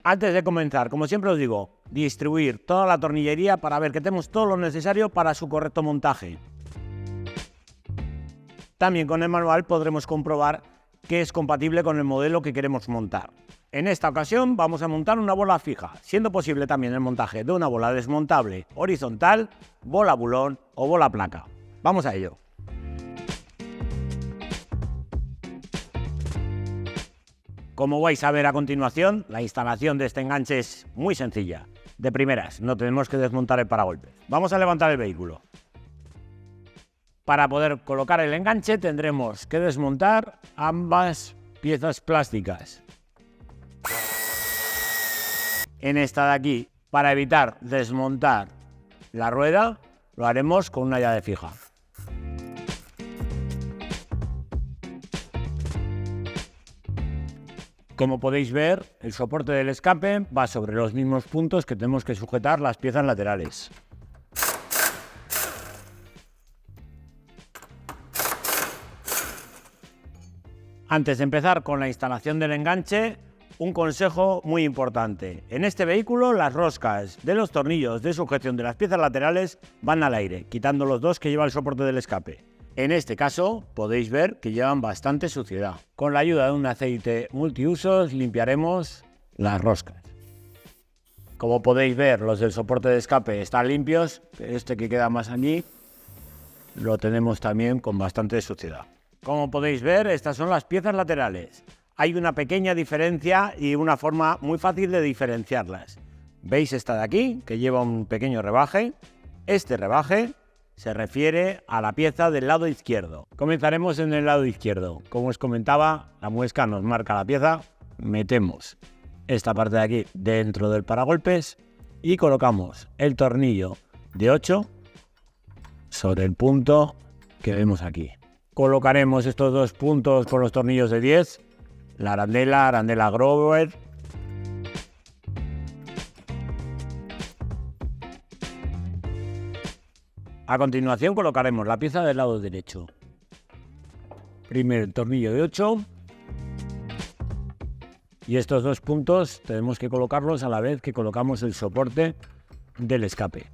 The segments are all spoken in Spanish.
Antes de comenzar, como siempre os digo, distribuir toda la tornillería para ver que tenemos todo lo necesario para su correcto montaje. También con el manual podremos comprobar que es compatible con el modelo que queremos montar. En esta ocasión vamos a montar una bola fija, siendo posible también el montaje de una bola desmontable horizontal, bola bulón o bola placa. Vamos a ello. Como vais a ver a continuación, la instalación de este enganche es muy sencilla. De primeras, no tenemos que desmontar el paragolpes. Vamos a levantar el vehículo. Para poder colocar el enganche tendremos que desmontar ambas piezas plásticas. En esta de aquí, para evitar desmontar la rueda, lo haremos con una llave fija. Como podéis ver, el soporte del escape va sobre los mismos puntos que tenemos que sujetar las piezas laterales. Antes de empezar con la instalación del enganche, un consejo muy importante. En este vehículo las roscas de los tornillos de sujeción de las piezas laterales van al aire, quitando los dos que lleva el soporte del escape. En este caso podéis ver que llevan bastante suciedad. Con la ayuda de un aceite multiusos limpiaremos las roscas. Como podéis ver, los del soporte de escape están limpios, pero este que queda más allí lo tenemos también con bastante suciedad. Como podéis ver, estas son las piezas laterales. Hay una pequeña diferencia y una forma muy fácil de diferenciarlas. ¿Veis esta de aquí, que lleva un pequeño rebaje? Este rebaje se refiere a la pieza del lado izquierdo. Comenzaremos en el lado izquierdo. Como os comentaba, la muesca nos marca la pieza. Metemos esta parte de aquí dentro del paragolpes y colocamos el tornillo de 8 sobre el punto que vemos aquí. Colocaremos estos dos puntos con los tornillos de 10, la arandela Grover. A continuación colocaremos la pieza del lado derecho. Primero el tornillo de 8 y estos dos puntos tenemos que colocarlos a la vez que colocamos el soporte del escape.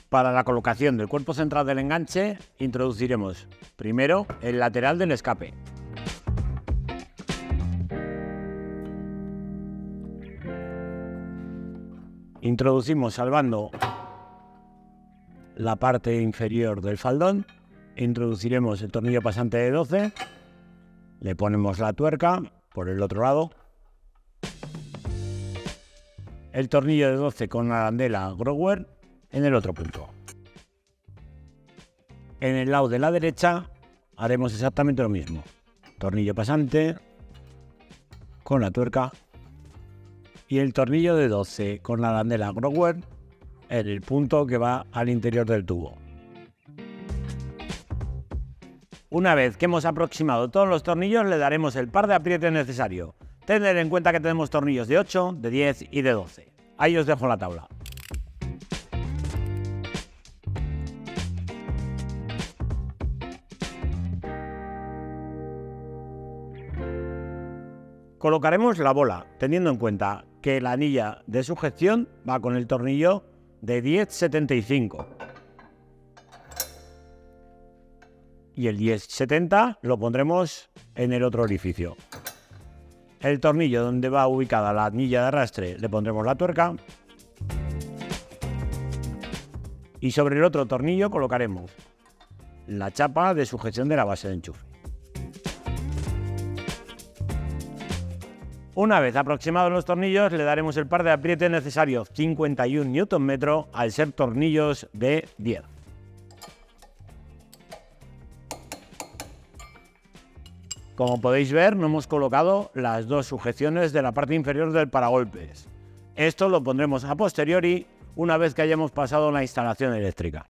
Para la colocación del cuerpo central del enganche introduciremos primero el lateral del escape. Introducimos salvando la parte inferior del faldón, introduciremos el tornillo pasante de 12, le ponemos la tuerca por el otro lado, el tornillo de 12 con la arandela Grover en el otro punto. En el lado de la derecha haremos exactamente lo mismo, tornillo pasante con la tuerca y el tornillo de 12 con la arandela Grover en el punto que va al interior del tubo. Una vez que hemos aproximado todos los tornillos, le daremos el par de aprietes necesario. Tened en cuenta que tenemos tornillos de 8, de 10 y de 12. Ahí os dejo la tabla. Colocaremos la bola, teniendo en cuenta que la anilla de sujeción va con el tornillo de 10,75 y el 10,70 lo pondremos en el otro orificio. El tornillo donde va ubicada la anilla de arrastre le pondremos la tuerca y sobre el otro tornillo colocaremos la chapa de sujeción de la base de enchufe. Una vez aproximados los tornillos, le daremos el par de aprietes necesario, 51 Nm, al ser tornillos de 10. Como podéis ver, no hemos colocado las dos sujeciones de la parte inferior del paragolpes. Esto lo pondremos a posteriori, una vez que hayamos pasado la instalación eléctrica.